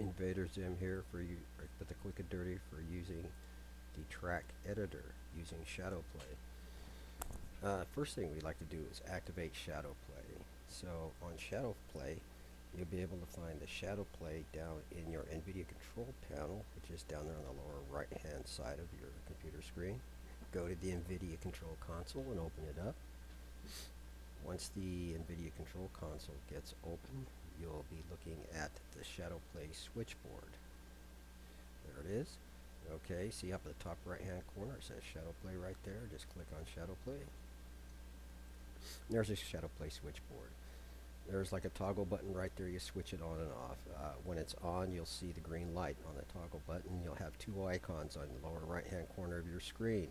Invader Zim here for you with the quick and dirty for using the track editor using Shadowplay. First thing we like to do is activate Shadowplay. So on Shadowplay, you'll be able to find the Shadowplay down in your NVIDIA control panel, which is down there on the lower right hand side of your computer screen. Go to the NVIDIA control console and open it up. Once the NVIDIA control console gets open, you'll be looking at the Shadowplay switchboard. There it is. Okay, see up at the top right hand corner it says Shadowplay right there. Just click on Shadowplay. There's a Shadowplay switchboard. There's like a toggle button right there. You switch it on and off. When it's on, you'll see the green light on the toggle button. You'll have two icons on the lower right hand corner of your screen.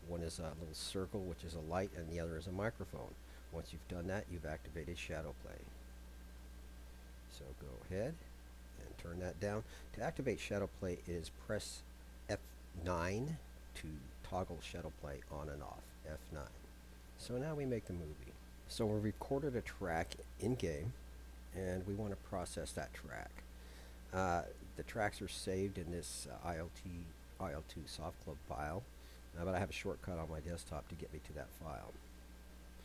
One is a little circle, which is a light, and the other is a microphone. Once you've done that, you've activated Shadowplay. So go ahead and turn that down. To activate Shadowplay is press F9 to toggle Shadowplay on and off. F9. So now we make the movie. So we recorded a track in game, and we want to process that track. The tracks are saved in this IL2 Soft Club file, but I have a shortcut on my desktop to get me to that file.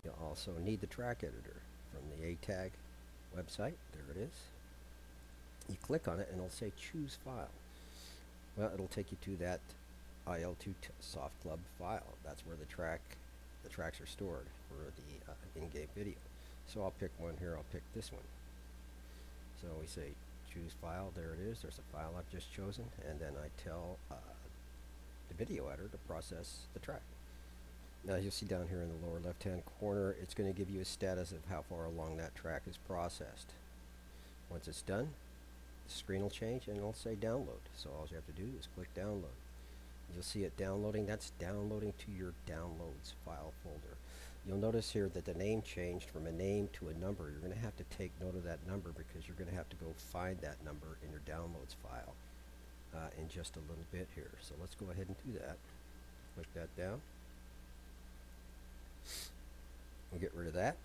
You'll also need the track editor from the ATAG website. There it is. You click on it and it'll say choose file. Well, it'll take you to that IL2 Soft Club file. That's where the tracks are stored for the in-game video. So I'll pick one here. I'll pick this one. So we say choose file. There it is. There's a file I've just chosen, and then I tell the video editor to process the track. Now you'll see down here in the lower left hand corner it's going to give you a status of how far along that track is processed. Once it's done, the screen will change and it'll say download. So all you have to do is click download. You'll see it downloading. That's downloading to your downloads file folder. You'll notice here that the name changed from a name to a number. You're going to have to take note of that number because you're going to have to go find that number in your downloads file in just a little bit here. So let's go ahead and do that. Click that down. We'll get rid of that,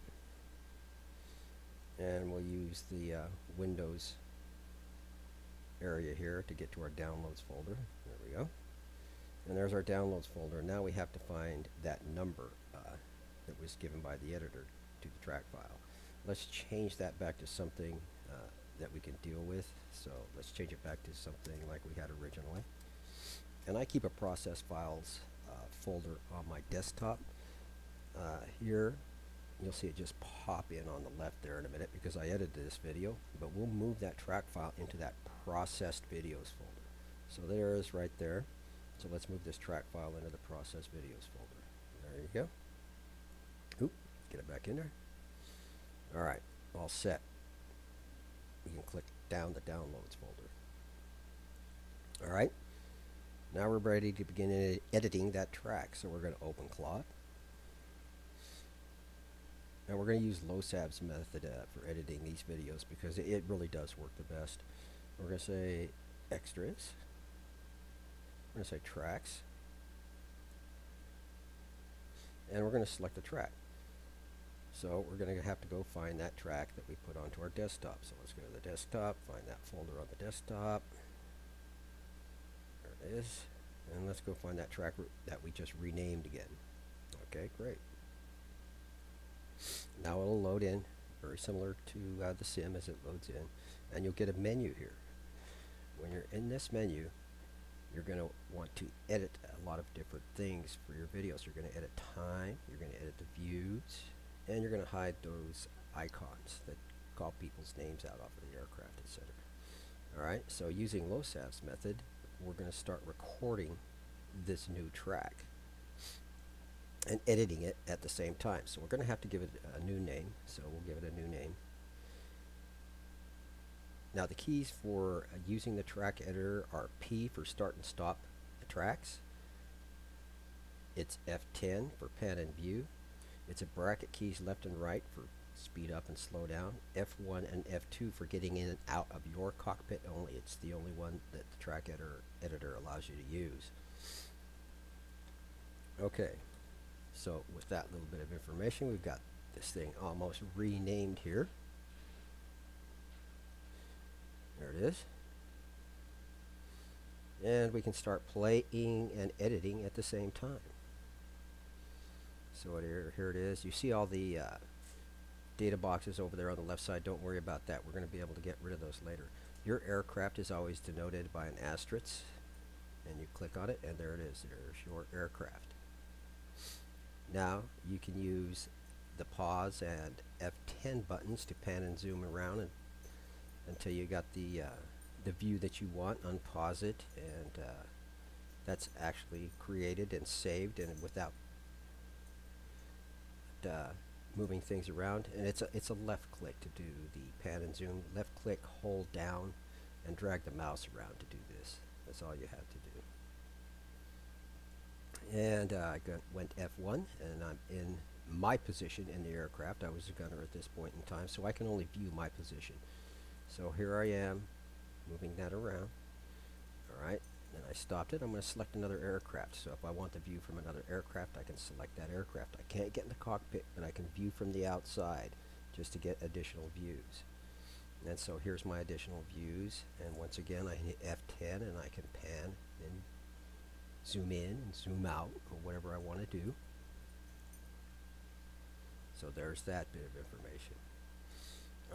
and we'll use the Windows area here to get to our downloads folder. There we go. And there's our downloads folder. Now we have to find that number that was given by the editor to the track file. Let's change that back to something that we can deal with. So let's change it back to something like we had originally. And I keep a process files folder on my desktop. Here you'll see it just pop in on the left there in a minute because I edited this video, but we'll move that track file into that processed videos folder. So there it is right there. So let's move this track file into the processed videos folder. There you go. Oop, get it back in there. Alright, all set. We can click down the downloads folder. Alright, now we're ready to begin editing that track. So we're going to open Claude. And we're going to use LOSAB's method for editing these videos because it really does work the best. We're going to say extras. We're going to say tracks. And we're going to select the track. So we're going to have to go find that track that we put onto our desktop. So let's go to the desktop, find that folder on the desktop. There it is. And let's go find that track that we just renamed again. Okay, great. Now it'll load in, very similar to the sim as it loads in, and you'll get a menu here. When you're in this menu, you're going to want to edit a lot of different things for your videos. You're going to edit time, you're going to edit the views, and you're going to hide those icons that call people's names out off of the aircraft, etc. Alright, so using LOSAB's method, we're going to start recording this new track and editing it at the same time. So we're going to have to give it a new name. So we'll give it a new name. Now the keys for using the track editor are P for start and stop the tracks. It's F10 for pan and view. It's a bracket keys left and right for speed up and slow down. F1 and F2 for getting in and out of your cockpit only. It's the only one that the track editor allows you to use. Okay. So with that little bit of information, we've got this thing almost renamed here. There it is. And we can start playing and editing at the same time. So here it is. You see all the data boxes over there on the left side. Don't worry about that. We're going to be able to get rid of those later. Your aircraft is always denoted by an asterisk, and you click on it, and there it is. There's your aircraft. Now you can use the pause and F10 buttons to pan and zoom around until you got the view that you want. Unpause it, and that's actually created and saved, and without moving things around. And it's a left click to do the pan and zoom. Left click, hold down, and drag the mouse around to do this. That's all you have to do. And I went F1, and I'm in my position in the aircraft. I was a gunner at this point in time, so I can only view my position. So here I am, moving that around. Alright, then I stopped it. I'm going to select another aircraft. So if I want the view from another aircraft, I can select that aircraft. I can't get in the cockpit, but I can view from the outside just to get additional views. And so here's my additional views, and once again I hit F10 and I can pan and zoom in and zoom out, or whatever I want to do. So there's that bit of information.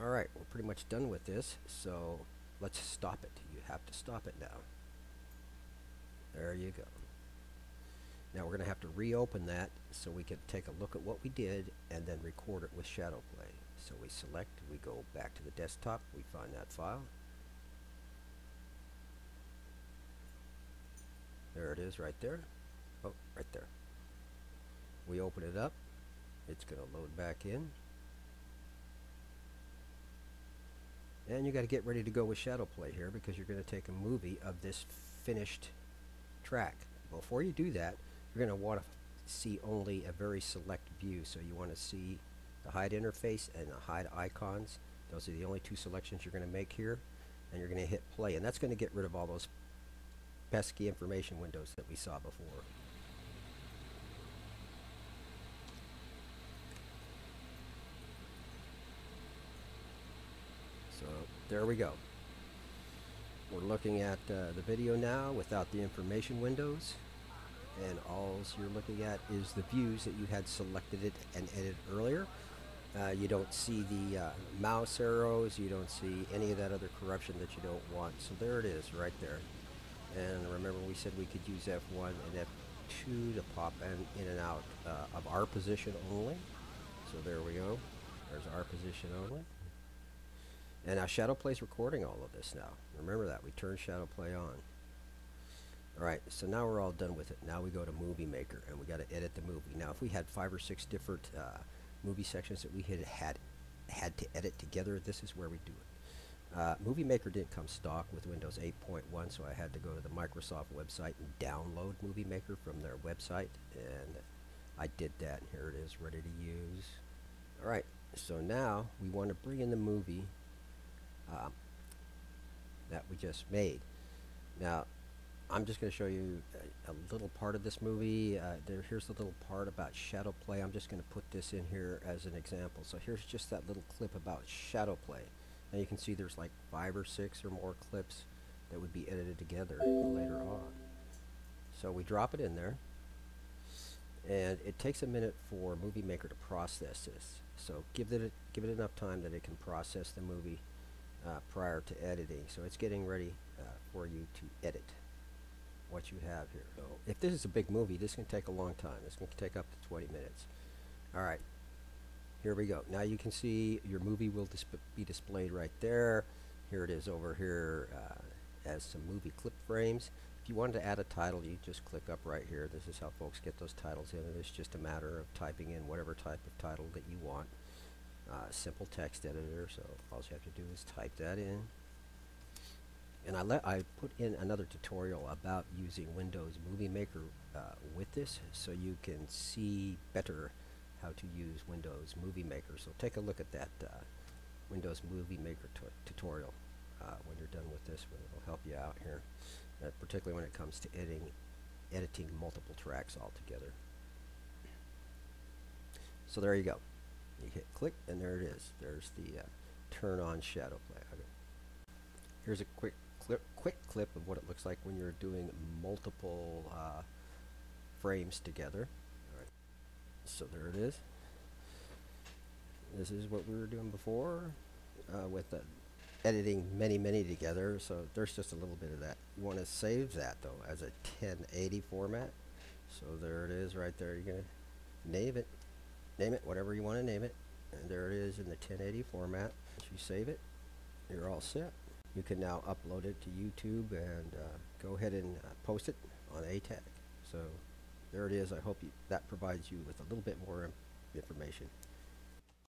Alright, we're pretty much done with this, so let's stop it. You have to stop it now. There you go. Now we're going to have to reopen that so we can take a look at what we did and then record it with ShadowPlay. So we select, we go back to the desktop, we find that file. There it is right there. Oh, right there. We open it up. It's going to load back in. And you got to get ready to go with ShadowPlay here, because you're going to take a movie of this finished track. Before you do that, you're going to want to see only a very select view. So you want to see the hide interface and the hide icons. Those are the only two selections you're going to make here, and you're going to hit play, and that's going to get rid of all those pesky information windows that we saw before. So there we go. We're looking at the video now without the information windows, and all you're looking at is the views that you had selected it and edited earlier. You don't see the mouse arrows, you don't see any of that other corruption that you don't want. So there it is right there. And remember, we said we could use F1 and F2 to pop in and out of our position only. So there we go. There's our position only. And now ShadowPlay's recording all of this now. Remember that. We turn ShadowPlay on. Alright, so now we're all done with it. Now we go to Movie Maker, and we got to edit the movie. Now if we had 5 or 6 different movie sections that we had to edit together, this is where we do it. Movie Maker didn't come stock with Windows 8.1, so I had to go to the Microsoft website and download Movie Maker from their website, and I did that. Here it is, ready to use. Alright, so now we want to bring in the movie that we just made. Now I'm just going to show you a little part of this movie. Here's the little part about ShadowPlay. I'm just going to put this in here as an example. So here's just that little clip about ShadowPlay. Now you can see there's like 5 or 6 or more clips that would be edited together later on. So we drop it in there, and it takes a minute for Movie Maker to process this. So give it enough time that it can process the movie prior to editing. So it's getting ready for you to edit what you have here. So if this is a big movie, this can take a long time. This can take up to 20 minutes. Alright, here we go. Now you can see your movie will be displayed right there. Here it is over here as some movie clip frames. If you wanted to add a title, you just click up right here. This is how folks get those titles in, and it's just a matter of typing in whatever type of title that you want. Simple text editor, so all you have to do is type that in. And I put in another tutorial about using Windows Movie Maker with this, so you can see better how to use Windows Movie Maker. So take a look at that Windows Movie Maker tutorial when you're done with this one. It'll help you out here, particularly when it comes to editing multiple tracks all together. So there you go. You hit click, and there it is. There's the turn on ShadowPlay. Okay. Here's a quick quick clip of what it looks like when you're doing multiple frames together. Alright, so there it is. This is what we were doing before with the editing many together, so there's just a little bit of that. You want to save that though as a 1080 format. So there it is right there. You're going to name it whatever you want to name it, and there it is in the 1080 format. Once you save it, you're all set. You can now upload it to YouTube and go ahead and post it on ATAG. So there it is. I hope that provides you with a little bit more information.